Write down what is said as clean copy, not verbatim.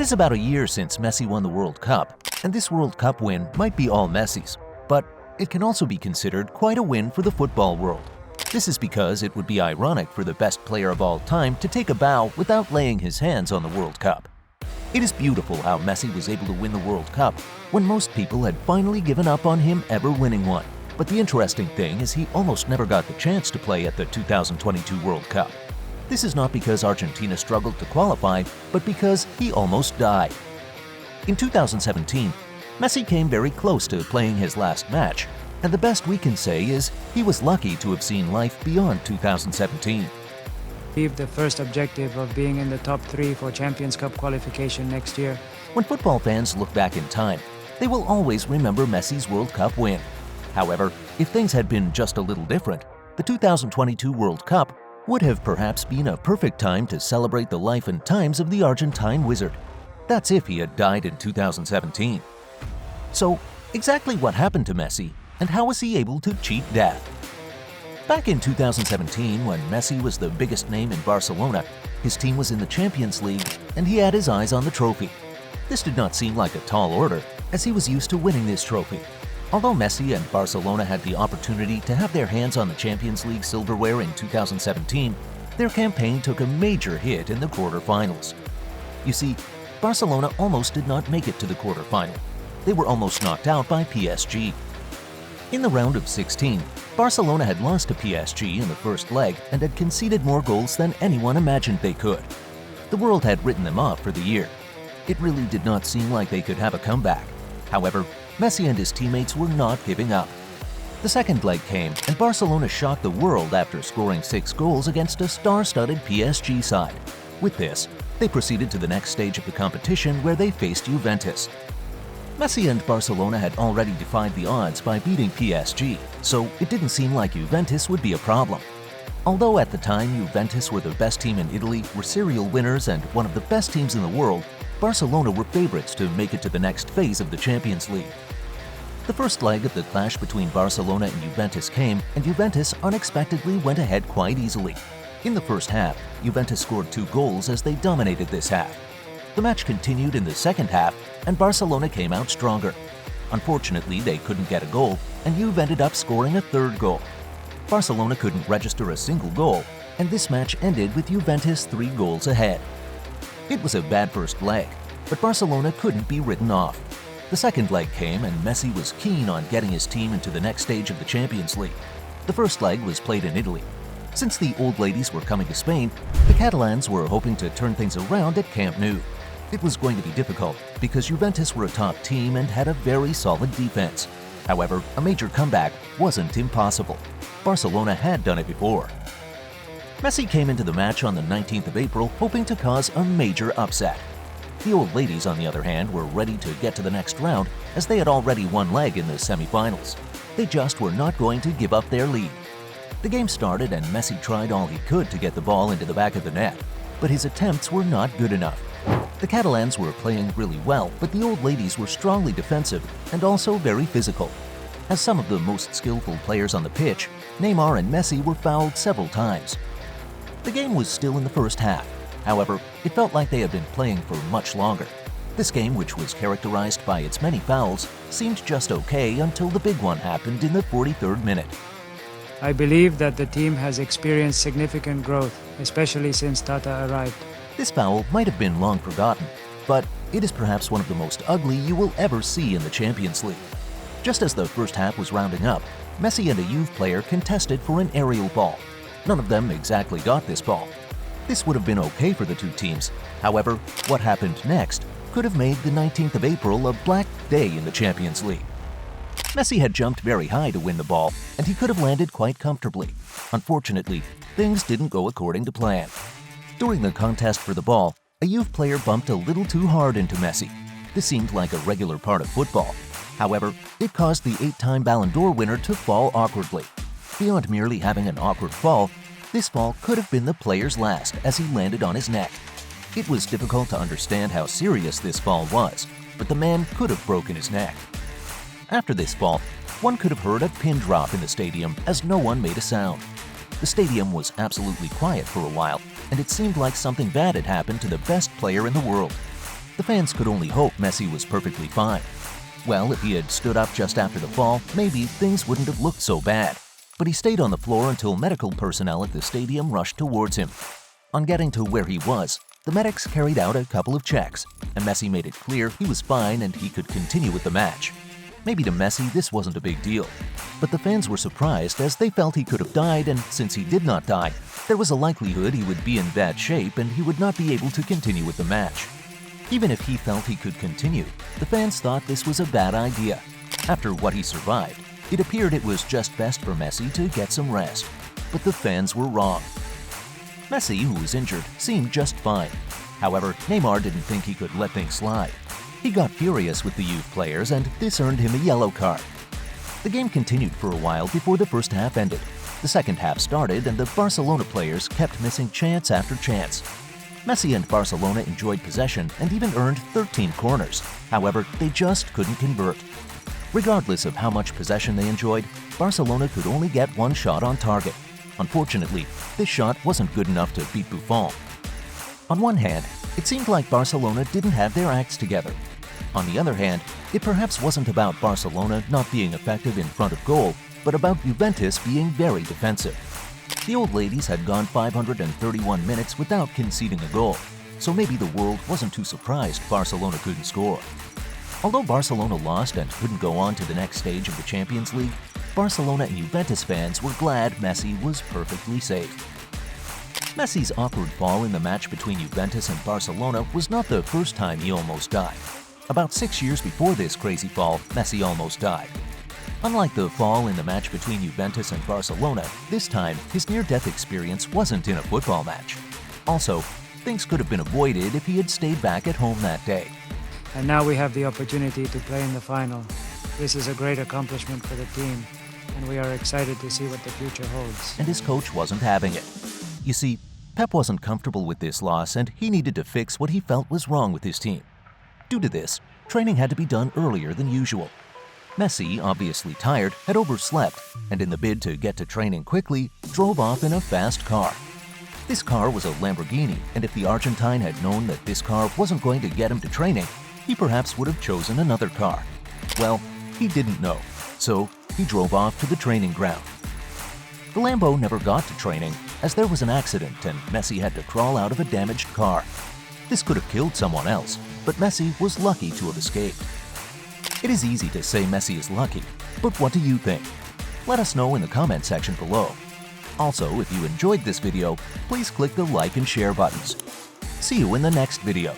is about a year since Messi won the World Cup, and this World Cup win might be all Messi's, but it can also be considered quite a win for the football world. This is because it would be ironic for the best player of all time to take a bow without laying his hands on the World Cup. It is beautiful how Messi was able to win the World Cup when most people had finally given up on him ever winning one. But the interesting thing is he almost never got the chance to play at the 2022 World Cup. This is not because Argentina struggled to qualify, but because he almost died. In 2017, Messi came very close to playing his last match, and the best we can say is he was lucky to have seen life beyond 2017. The first objective of being in the top 3 for Champions Cup qualification next year. When football fans look back in time, they will always remember Messi's World Cup win. However, if things had been just a little different, the 2022 World Cup would have perhaps been a perfect time to celebrate the life and times of the Argentine wizard. That's if he had died in 2017. So, exactly what happened to Messi, and how was he able to cheat death? Back in 2017, when Messi was the biggest name in Barcelona, his team was in the Champions League, and he had his eyes on the trophy. This did not seem like a tall order, as he was used to winning this trophy. Although Messi and Barcelona had the opportunity to have their hands on the Champions League silverware in 2017, their campaign took a major hit in the quarterfinals. You see, Barcelona almost did not make it to the quarterfinal. They were almost knocked out by PSG. In the round of 16, Barcelona had lost to PSG in the first leg and had conceded more goals than anyone imagined they could. The world had written them off for the year. It really did not seem like they could have a comeback. However, Messi and his teammates were not giving up. The second leg came, and Barcelona shocked the world after scoring 6 goals against a star-studded PSG side. With this, they proceeded to the next stage of the competition where they faced Juventus. Messi and Barcelona had already defied the odds by beating PSG, so it didn't seem like Juventus would be a problem. Although at the time Juventus were the best team in Italy, were serial winners, and one of the best teams in the world, Barcelona were favorites to make it to the next phase of the Champions League. The first leg of the clash between Barcelona and Juventus came, and Juventus unexpectedly went ahead quite easily. In the first half, Juventus scored 2 goals as they dominated this half. The match continued in the second half, and Barcelona came out stronger. Unfortunately, they couldn't get a goal, and Juve ended up scoring a 3rd goal. Barcelona couldn't register a single goal, and this match ended with Juventus 3 goals ahead. It was a bad first leg, but Barcelona couldn't be written off. The second leg came, and Messi was keen on getting his team into the next stage of the Champions League. The first leg was played in Italy. Since the old ladies were coming to Spain, the Catalans were hoping to turn things around at Camp Nou. It was going to be difficult because Juventus were a top team and had a very solid defense. However, a major comeback wasn't impossible. Barcelona had done it before. Messi came into the match on the 19th of April hoping to cause a major upset. The old ladies, on the other hand, were ready to get to the next round as they had already won leg in the semi-finals. They just were not going to give up their lead. The game started and Messi tried all he could to get the ball into the back of the net, but his attempts were not good enough. The Catalans were playing really well, but the old ladies were strongly defensive and also very physical. As some of the most skillful players on the pitch, Neymar and Messi were fouled several times. The game was still in the first half. However, it felt like they had been playing for much longer. This game, which was characterized by its many fouls, seemed just okay until the big one happened in the 43rd minute. I believe that the team has experienced significant growth, especially since Tata arrived. This foul might have been long forgotten, but it is perhaps one of the most ugly you will ever see in the Champions League. Just as the first half was rounding up, Messi and a Juve player contested for an aerial ball. None of them exactly got this ball. This would have been okay for the two teams. However, what happened next could have made the 19th of April a black day in the Champions League. Messi had jumped very high to win the ball, and he could have landed quite comfortably. Unfortunately, things didn't go according to plan. During the contest for the ball, a Juve player bumped a little too hard into Messi. This seemed like a regular part of football. However, it caused the 8-time Ballon d'Or winner to fall awkwardly. Beyond merely having an awkward fall, this fall could have been the player's last as he landed on his neck. It was difficult to understand how serious this fall was, but the man could have broken his neck. After this fall, one could have heard a pin drop in the stadium as no one made a sound. The stadium was absolutely quiet for a while, and it seemed like something bad had happened to the best player in the world. The fans could only hope Messi was perfectly fine. Well, if he had stood up just after the fall, maybe things wouldn't have looked so bad. But he stayed on the floor until medical personnel at the stadium rushed towards him. On getting to where he was, the medics carried out a couple of checks, and Messi made it clear he was fine and he could continue with the match. Maybe to Messi this wasn't a big deal, but the fans were surprised as they felt he could have died, and since he did not die, there was a likelihood he would be in bad shape and he would not be able to continue with the match. Even if he felt he could continue, the fans thought this was a bad idea. After what he survived, it appeared it was just best for Messi to get some rest. But the fans were wrong. Messi, who was injured, seemed just fine. However, Neymar didn't think he could let things slide. He got furious with the youth players, and this earned him a yellow card. The game continued for a while before the first half ended. The second half started, and the Barcelona players kept missing chance after chance. Messi and Barcelona enjoyed possession and even earned 13 corners. However, they just couldn't convert. Regardless of how much possession they enjoyed, Barcelona could only get one shot on target. Unfortunately, this shot wasn't good enough to beat Buffon. On one hand, it seemed like Barcelona didn't have their acts together. On the other hand, it perhaps wasn't about Barcelona not being effective in front of goal, but about Juventus being very defensive. The old ladies had gone 531 minutes without conceding a goal, so maybe the world wasn't too surprised Barcelona couldn't score. Although Barcelona lost and couldn't go on to the next stage of the Champions League, Barcelona and Juventus fans were glad Messi was perfectly safe. Messi's awkward fall in the match between Juventus and Barcelona was not the first time he almost died. About 6 years before this crazy fall, Messi almost died. Unlike the fall in the match between Juventus and Barcelona, this time his near-death experience wasn't in a football match. Also, things could have been avoided if he had stayed back at home that day. And now we have the opportunity to play in the final. This is a great accomplishment for the team, and we are excited to see what the future holds. And his coach wasn't having it. You see, Pep wasn't comfortable with this loss, and he needed to fix what he felt was wrong with his team. Due to this, training had to be done earlier than usual. Messi, obviously tired, had overslept, and in the bid to get to training quickly, drove off in a fast car. This car was a Lamborghini, and if the Argentine had known that this car wasn't going to get him to training, he perhaps would have chosen another car. Well, he didn't know, so he drove off to the training ground. The Lambo never got to training, as there was an accident and Messi had to crawl out of a damaged car. This could have killed someone else, but Messi was lucky to have escaped. It is easy to say Messi is lucky, but what do you think? Let us know in the comment section below. Also, if you enjoyed this video, please click the like and share buttons. See you in the next video.